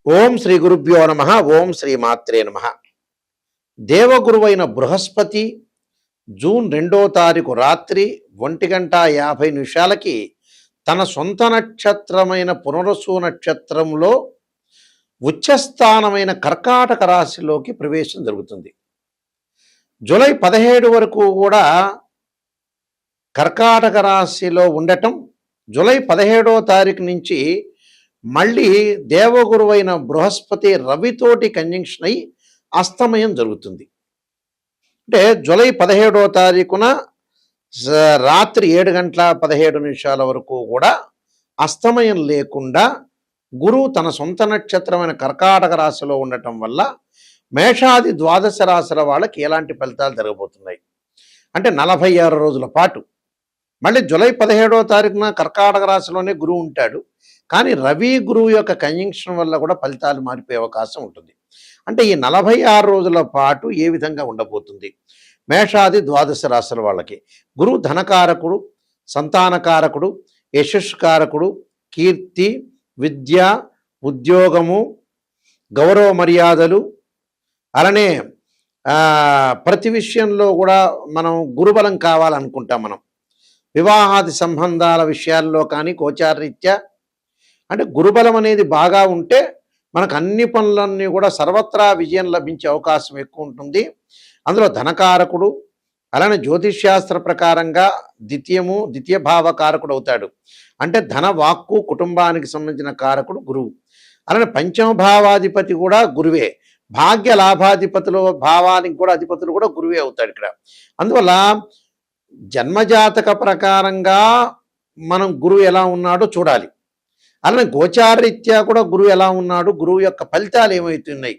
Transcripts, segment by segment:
ఓం శ్రీ గురుభ్యో నమ. ఓం శ్రీ మాత్రే నమ. దేవగురువైన బృహస్పతి జూన్ 2వ తారీఖు రాత్రి 1:50 తన సొంత నక్షత్రమైన పునరసు నక్షత్రంలో ఉచ్చస్థానమైన కర్కాటక రాశిలోకి ప్రవేశం జరుగుతుంది. జూలై 17 వరకు కూడా కర్కాటక రాశిలో ఉండటం, జూలై 17వ తారీఖు నుంచి మళ్ళీ దేవగురువైన బృహస్పతి రవితోటి కంజంక్షన్ అయి అస్తమయం జరుగుతుంది. అంటే జూలై 17వ తారీఖున రాత్రి 7:17 వరకు కూడా అస్తమయం లేకుండా గురువు తన సొంత నక్షత్రమైన కర్కాటక రాశిలో ఉండటం వల్ల మేషాది ద్వాదశ రాశుల వాళ్ళకి ఎలాంటి ఫలితాలు జరగబోతున్నాయి అంటే 46 రోజుల పాటు. మళ్ళీ జూలై 17వ తారీఖున కర్కాటక రాశిలోనే గురువు ఉంటాడు. కానీ రవి గురువు యొక్క కంజంక్షన్ వల్ల కూడా ఫలితాలు మారిపోయే అవకాశం ఉంటుంది. అంటే ఈ 46 రోజుల పాటు ఏ విధంగా ఉండబోతుంది మేషాది ద్వాదశ రాశుల వాళ్ళకి? గురువు ధనకారకుడు, సంతానకారకుడు, యశస్కారకుడు, కీర్తి, విద్య, ఉద్యోగము, గౌరవ మర్యాదలు, అలానే ప్రతి విషయంలో కూడా మనం గురుబలం కావాలనుకుంటాం. మనం వివాహాది సంబంధాల విషయాల్లో కానీ గోచారరీత్యా అంటే గురుబలం అనేది బాగా ఉంటే మనకు అన్ని పనులన్నీ కూడా సర్వత్రా విజయం లభించే అవకాశం ఎక్కువ ఉంటుంది. అందులో ధనకారకుడు, అలానే జ్యోతిష్శాస్త్ర ప్రకారంగా ద్వితీయ భావకారకుడు అవుతాడు. అంటే ధన, వాక్కు, కుటుంబానికి సంబంధించిన కారకుడు గురువు. అలానే పంచమ భావాధిపతి కూడా గురువే. భాగ్య లాభాధిపతులు, భావానికి కూడా అధిపతులు కూడా గురువే అవుతాడు ఇక్కడ. అందువల్ల జన్మజాతక ప్రకారంగా మనం గురువు ఎలా ఉన్నాడో చూడాలి. అలానే గోచారరీత్యా కూడా గురువు ఎలా ఉన్నాడు, గురువు యొక్క ఫలితాలు ఏమవుతున్నాయి,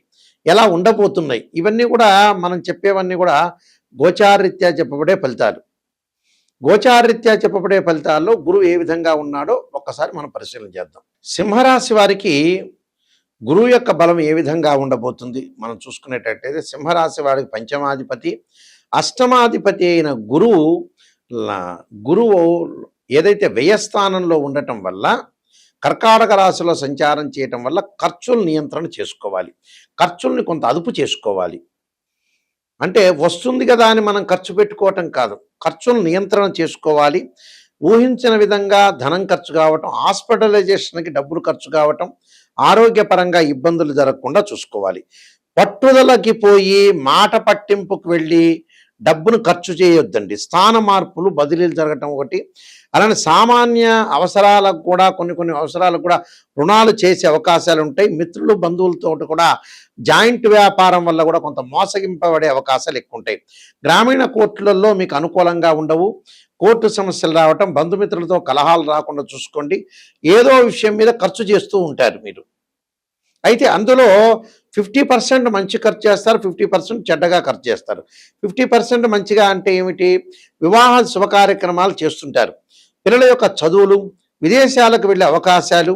ఎలా ఉండబోతున్నాయి, ఇవన్నీ కూడా మనం చెప్పేవన్నీ కూడా గోచారరీత్యా చెప్పబడే ఫలితాలు. గోచారరీత్యా చెప్పబడే ఫలితాల్లో గురువు ఏ విధంగా ఉన్నాడో ఒక్కసారి మనం పరిశీలన చేద్దాం. సింహరాశి వారికి గురువు యొక్క బలం ఏ విధంగా ఉండబోతుంది మనం చూసుకునేటట్టయితే, సింహరాశి వారికి పంచమాధిపతి, అష్టమాధిపతి అయిన గురువు ఏదైతే వ్యయస్థానంలో ఉండటం వల్ల, కర్కాటక రాశిలో సంచారం చేయటం వల్ల ఖర్చులు నియంత్రణ చేసుకోవాలి. ఖర్చుల్ని కొంత అదుపు చేసుకోవాలి. అంటే వస్తుంది కదా అని మనం ఖర్చు పెట్టుకోవటం కాదు, ఖర్చులు నియంత్రణ చేసుకోవాలి. ఊహించిన విధంగా ధనం ఖర్చు కావటం, హాస్పిటలైజేషన్కి డబ్బులు ఖర్చు కావటం, ఆరోగ్యపరంగా ఇబ్బందులు జరగకుండా చూసుకోవాలి. పట్టుదలకి పోయి మాట పట్టింపుకు వెళ్ళి డబ్బును ఖర్చు చేయొద్దండి. స్థాన మార్పులు, బదిలీలు జరగటం ఒకటి. అలానే సామాన్య అవసరాలకు కూడా కొన్ని అవసరాలకు కూడా రుణాలు చేసే అవకాశాలు ఉంటాయి. మిత్రులు, బంధువులతో కూడా జాయింట్ వ్యాపారం వల్ల కూడా కొంత మోసగింపబడే అవకాశాలు ఎక్కువ ఉంటాయి. గ్రామీణ కోర్టులలో మీకు అనుకూలంగా ఉండవు. కోర్టు సమస్యలు రావటం, బంధుమిత్రులతో కలహాలు రాకుండా చూసుకోండి. ఏదో విషయం మీద ఖర్చు చేస్తూ ఉంటారు మీరు. అయితే అందులో 50% మంచి ఖర్చు చేస్తారు, 50% చెడ్డగా ఖర్చు చేస్తారు. 50% మంచిగా అంటే ఏమిటి? వివాహ శుభ కార్యక్రమాలు చేస్తుంటారు, పిల్లల యొక్క చదువులు, విదేశాలకు వెళ్ళే అవకాశాలు,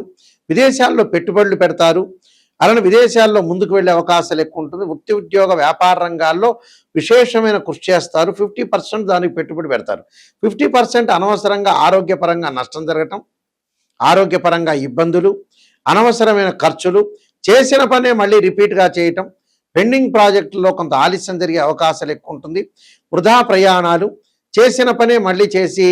విదేశాల్లో పెట్టుబడులు పెడతారు. అలానే విదేశాల్లో ముందుకు వెళ్ళే అవకాశాలు ఎక్కువ ఉంటుంది. వృత్తి, ఉద్యోగ, వ్యాపార రంగాల్లో విశేషమైన కృషి చేస్తారు. 50% దానికి పెట్టుబడి పెడతారు. 50% అనవసరంగా ఆరోగ్యపరంగా నష్టం జరగటం, ఆరోగ్యపరంగా ఇబ్బందులు, అనవసరమైన ఖర్చులు, చేసిన పనే మళ్ళీ రిపీట్గా చేయటం, పెండింగ్ ప్రాజెక్టుల్లో కొంత ఆలస్యం జరిగే అవకాశాలు ఎక్కువ ఉంటుంది. వృధా ప్రయాణాలు, చేసిన పనే మళ్ళీ చేసి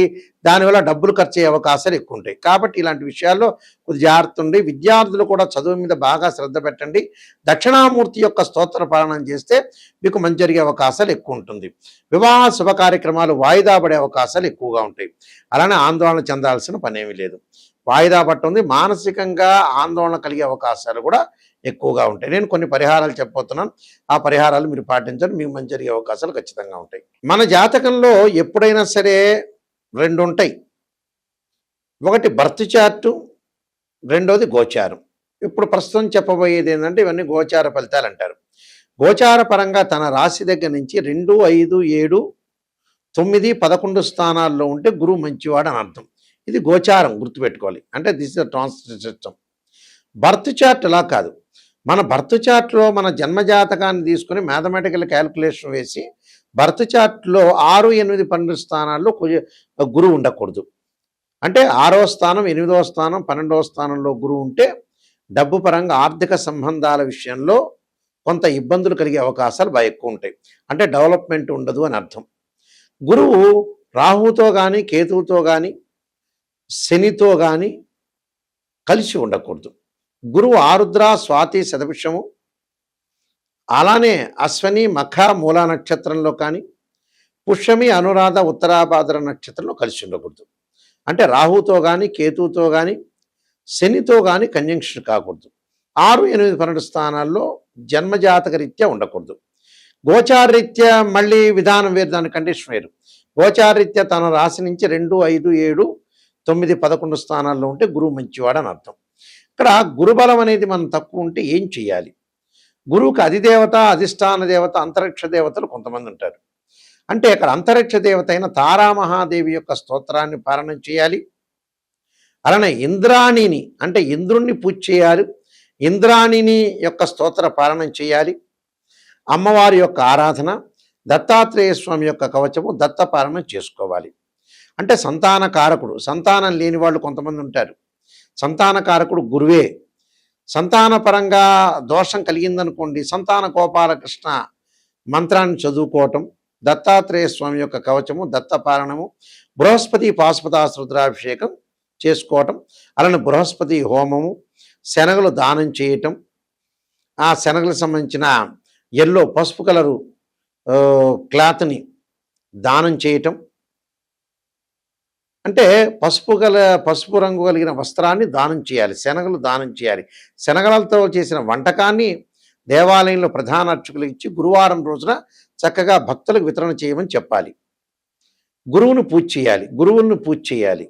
దానివల్ల డబ్బులు ఖర్చు అయ్యే అవకాశాలు ఎక్కువ ఉంటాయి. కాబట్టి ఇలాంటి విషయాల్లో కొద్ది జాగ్రత్త ఉండి, విద్యార్థులు కూడా చదువు మీద బాగా శ్రద్ధ పెట్టండి. దక్షిణామూర్తి యొక్క స్తోత్ర పాలనం చేస్తే మీకు మంచి జరిగే అవకాశాలు ఎక్కువ ఉంటుంది. వివాహ శుభ కార్యక్రమాలు వాయిదా పడే అవకాశాలు ఎక్కువగా ఉంటాయి. అలానే ఆందోళన చెందాల్సిన పనేమీ లేదు. వాయిదా పట్టుంది, మానసికంగా ఆందోళన కలిగే అవకాశాలు కూడా ఎక్కువగా ఉంటాయి. నేను కొన్ని పరిహారాలు చెప్పబోతున్నాను. ఆ పరిహారాలు మీరు పాటించండి, మీకు మంచి జరిగే అవకాశాలు ఖచ్చితంగా ఉంటాయి. మన జాతకంలో ఎప్పుడైనా సరే 2 ఉంటాయి. ఒకటి బర్త్ చార్టు, రెండోది గోచారం. ఇప్పుడు ప్రస్తుతం చెప్పబోయేది ఏంటంటే ఇవన్నీ గోచార ఫలితాలు అంటారు. గోచార పరంగా తన రాశి దగ్గర నుంచి 2, 5, 7, 9, 11 స్థానాల్లో ఉంటే గురువు మంచివాడు అని అర్థం. ఇది గోచారం, గుర్తుపెట్టుకోవాలి. అంటే this is the translation system. Birth chart అలా కాదు. మన బర్త్ చార్ట్లో మన జన్మజాతకాన్ని తీసుకుని మ్యాథమెటికల్ క్యాలిక్యులేషన్ వేసి బర్త్ చార్ట్లో 6, 8, 12 స్థానాల్లో గురువు ఉండకూడదు. అంటే 6వ స్థానం, 8వ స్థానం, 12వ స్థానంలో గురువు ఉంటే డబ్బు పరంగా ఆర్థిక సంబంధాల విషయంలో కొంత ఇబ్బందులు కలిగే అవకాశాలు బాగా ఎక్కువ ఉంటాయి. అంటే డెవలప్మెంట్ ఉండదు అని అర్థం. గురువు రాహుతో కానీ కేతువుతో కానీ శనితో కానీ కలిసి ఉండకూడదు. గురువు ఆరుద్ర స్వాతి శతభిషము అలానే అశ్వని మఖ మూలా నక్షత్రంలో కానీ పుష్యమి అనురాధ ఉత్తరాభాద్ర నక్షత్రంలో కలిసి ఉండకూడదు. అంటే రాహుతో కానీ కేతువుతో కానీ శనితో కానీ కంజంక్షన్ కాకూడదు. 6, 8, 12 స్థానాల్లో జన్మజాతక రీత్యా ఉండకూడదు. గోచారరీత్యా మళ్ళీ విధానం వేరు, దాని కండిషన్ వేరు. గోచారరీత్యా తన రాశి నుంచి 2, 5, 7, 9, 11 స్థానాల్లో ఉంటే గురువు మంచివాడని అర్థం. ఇక్కడ గురుబలం అనేది మనం తక్కువ ఉంటే ఏం చేయాలి? గురువుకి అధిదేవత, అధిష్టాన దేవత, అంతరిక్ష దేవతలు కొంతమంది ఉంటారు. అంటే అక్కడ అంతరిక్ష దేవత అయిన తారామహాదేవి యొక్క స్తోత్రాన్ని పారాయణం చేయాలి. అలానే ఇంద్రాణిని అంటే ఇంద్రుణ్ణి పూజ చేయాలి. ఇంద్రాణిని యొక్క స్తోత్ర పారాయణం చేయాలి. అమ్మవారి యొక్క ఆరాధన, దత్తాత్రేయ స్వామి యొక్క కవచము, దత్త పారాయణం చేసుకోవాలి. అంటే సంతాన కారకుడు, సంతానం లేని వాళ్ళు కొంతమంది ఉంటారు. సంతాన కారకుడు గురువే. సంతానపరంగా దోషం కలిగిందనుకోండి, సంతాన గోపాలకృష్ణ మంత్రాన్ని చదువుకోవటం, దత్తాత్రేయ స్వామి యొక్క కవచము, దత్తపారణము, బృహస్పతి పాశుపతాస్త్ర రుద్రాభిషేకం చేసుకోవటం, అలానే బృహస్పతి హోమము, శనగలు దానం చేయటం, ఆ శనగలకు సంబంధించిన ఎల్లో పసుపు కలరు క్లాత్ని దానం చేయటం, అంటే పసుపు రంగు కలిగిన వస్త్రాన్ని దానం చేయాలి, శనగలు దానం చేయాలి. శనగలతో చేసిన వంటకాన్ని దేవాలయంలో ప్రధాన అర్చకులకు ఇచ్చి గురువారం రోజున చక్కగా భక్తులకు వితరణ చేయమని చెప్పాలి. గురువును పూజ చేయాలి.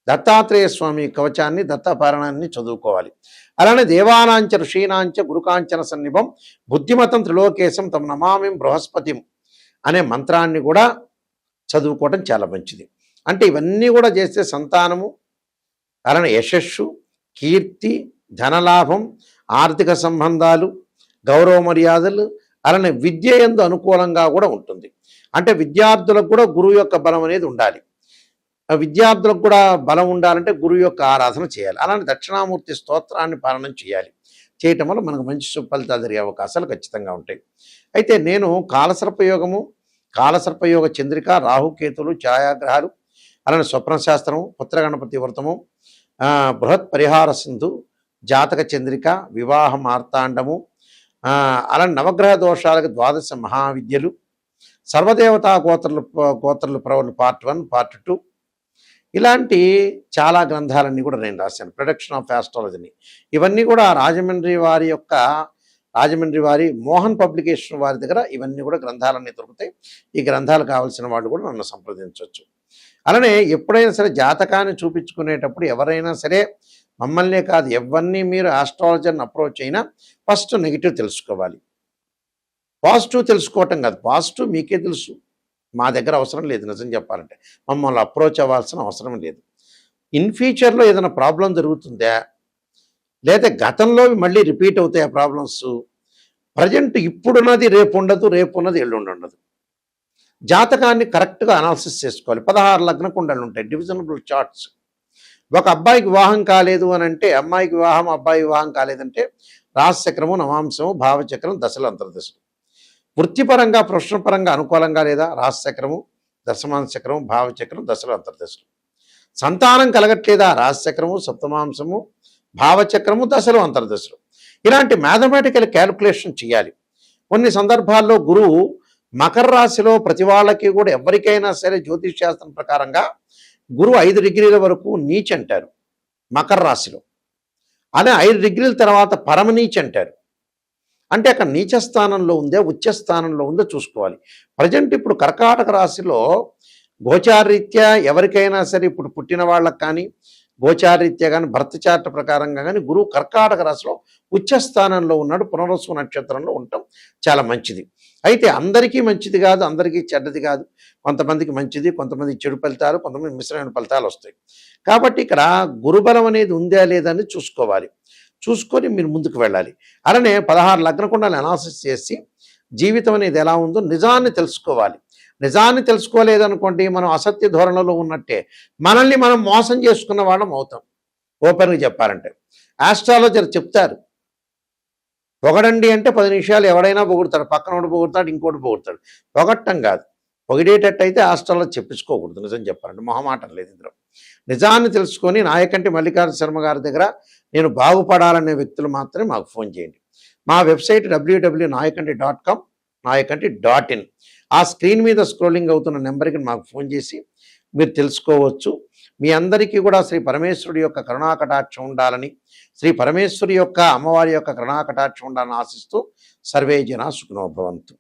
దత్తాత్రేయ స్వామి కవచాన్ని, దత్తపారాయణాన్ని చదువుకోవాలి. అలానే దేవానాంచ ఋషీనాంచ గురుకాంచన సన్నిభం బుద్ధిమతం త్రిలోకేశం తమ నమామిం బృహస్పతిం అనే మంత్రాన్ని కూడా చదువుకోవటం చాలా మంచిది. అంటే ఇవన్నీ కూడా చేస్తే సంతానము, అలానే యశస్సు, కీర్తి, ధనలాభం, ఆర్థిక సంబంధాలు, గౌరవ మర్యాదలు, అలానే విద్య యందు అనుకూలంగా కూడా ఉంటుంది. అంటే విద్యార్థులకు కూడా గురువు యొక్క బలం అనేది ఉండాలి. విద్యార్థులకు కూడా బలం ఉండాలంటే గురువు యొక్క ఆరాధన చేయాలి. అలానే దక్షిణామూర్తి స్తోత్రాన్ని పాలన చేయాలి. చేయటం వల్ల మనకు మంచి ఫలితాలు జరిగే అవకాశాలు ఖచ్చితంగా ఉంటాయి. అయితే నేను కాలసర్పయోగ చంద్రిక, రాహుకేతులు, ఛాయాగ్రహాలు, అలానే స్వప్నశాస్త్రము, పుత్రగణపతి వ్రతము, బృహత్ పరిహార సింధు, జాతక చంద్రిక, వివాహ మార్తాండము, అలానే నవగ్రహ దోషాలకు 12 మహావిద్యలు, సర్వదేవతా గోత్రలు ప్రవలు పార్ట్ 1, పార్ట్ 2, ఇలాంటి చాలా గ్రంథాలన్నీ కూడా నేను రాశాను. ప్రొడక్షన్ ఆఫ్ ఆస్ట్రాలజీని ఇవన్నీ కూడా రాజమండ్రి వారి మోహన్ పబ్లికేషన్ వారి దగ్గర ఇవన్నీ కూడా గ్రంథాలన్నీ దొరుకుతాయి. ఈ గ్రంథాలు కావాల్సిన వాళ్ళు కూడా నన్ను సంప్రదించవచ్చు. అలానే ఎప్పుడైనా సరే జాతకాన్ని చూపించుకునేటప్పుడు ఎవరైనా సరే మమ్మల్నే కాదు ఎవరిని మీరు ఆస్ట్రాలజర్ని అప్రోచ్ అయినా ఫస్ట్ నెగిటివ్ తెలుసుకోవాలి. పాజిటివ్ తెలుసుకోవటం కాదు, పాజిటివ్ మీకే తెలుసు, మా దగ్గర అవసరం లేదు. నిజం చెప్పాలంటే మమ్మల్ని అప్రోచ్ అవ్వాల్సిన అవసరం లేదు. ఇన్ ఫ్యూచర్లో ఏదైనా ప్రాబ్లం జరుగుతుందా, లేదా గతంలో మళ్ళీ రిపీట్ అవుతాయి ఆ ప్రాబ్లమ్స్, ప్రజెంట్ ఇప్పుడున్నది రేపు ఉండదు, రేపు ఉన్నది ఎల్లుండి ఉండదు. జాతకాన్ని కరెక్ట్గా అనాలిసిస్ చేసుకోవాలి. 16 లగ్న కుండలు ఉంటాయి, డివిజనబుల్ చార్ట్స్. ఒక అబ్బాయికి వివాహం కాలేదు అని అంటే, అమ్మాయికి వివాహం, అబ్బాయి వివాహం కాలేదంటే రాశిచక్రము, నవాంశము, భావచక్రం, దశలు, అంతర్దశలు. వృత్తిపరంగా ప్రొఫెషనల్ అనుకూలంగా లేదా రాశిచక్రము, దశమాంశ చక్రము, భావచక్రం, దశలు, అంతర్దశలు. సంతానం కలగట్లేదా రాశిచక్రము, సప్తమాంశము, భావచక్రము, దశలు, అంతర్దశలు. ఇలాంటి మ్యాథమెటికల్ క్యాలిక్యులేషన్ చేయాలి. కొన్ని సందర్భాల్లో గురువు మకర రాశిలో ప్రతి వాళ్ళకి కూడా ఎవరికైనా సరే జ్యోతిష్ శాస్త్రం ప్రకారంగా గురువు 5 డిగ్రీల వరకు నీచ్ అంటారు మకర రాశిలో. అదే 5 డిగ్రీల తర్వాత పరమనీచ్ అంటారు. అంటే అక్కడ నీచ స్థానంలో ఉందే, ఉచ్చ స్థానంలో ఉందో చూసుకోవాలి. ప్రజెంట్ ఇప్పుడు కర్కాటక రాశిలో గోచారరీత్యా ఎవరికైనా సరే ఇప్పుడు పుట్టిన వాళ్ళకి కానీ, గోచారరీత్యా కానీ, భర్త చార్ట్ ప్రకారంగా కానీ గురువు కర్కాటక రాశిలో ఉచ్చ స్థానంలో ఉన్నాడు. పునర్వసు నక్షత్రంలో ఉండటం చాలా మంచిది. అయితే అందరికీ మంచిది కాదు, అందరికీ చెడ్డది కాదు. కొంతమందికి మంచిది, కొంతమంది చెడు ఫలితాలు, కొంతమంది మిశ్రమైన ఫలితాలు వస్తాయి. కాబట్టి ఇక్కడ గురుబలం అనేది ఉందా లేదని చూసుకోవాలి. చూసుకొని మీరు ముందుకు వెళ్ళాలి. అలానే 16 లగ్న కుండలు అనాలిసిస్ చేసి జీవితం అనేది ఎలా ఉందో నిజాన్ని తెలుసుకోవాలి. నిజాన్ని తెలుసుకోలేదనుకోండి మనం అసత్య ధోరణిలో ఉన్నట్టే, మనల్ని మనం మోసం చేసుకున్న వాళ్ళం అవుతాం. ఓపెన్గా చెప్పాలంటే. ఆస్ట్రాలజర్ చెప్తారు, పొగడండి అంటే 10 నిమిషాలు ఎవడైనా పొగుడుతాడు, పక్కనోడు పొగుడుతాడు, ఇంకోటి పొగుడుతాడు. పొగట్టం కాదు, పొగిడేటట్టయితే ఆస్ట్రాలజీ చెప్పించుకోకూడదు. నిజం చెప్పాలంటే మొహమాటం లేదు ఇందులో. నిజాన్ని తెలుసుకొని నాయకంటి మల్లికార్జున శర్మ గారి దగ్గర నేను బాగుపడాలనే వ్యక్తులు మాత్రమే మాకు ఫోన్ చేయండి. మా వెబ్సైట్ www.nayakanti.com, nayakanti.in. ఆ స్క్రీన్ మీద స్క్రోలింగ్ అవుతున్న నెంబర్కి మాకు ఫోన్ చేసి మీరు తెలుసుకోవచ్చు. మీ అందరికీ కూడా శ్రీ పరమేశ్వరుడి యొక్క కరుణాకటాక్షం ఉండాలని, శ్రీ పరమేశ్వరి యొక్క అమ్మవారి యొక్క కరుణాకటాక్షం ఉండాలని ఆశిస్తూ సర్వే జనా సుఖినో భవంతు.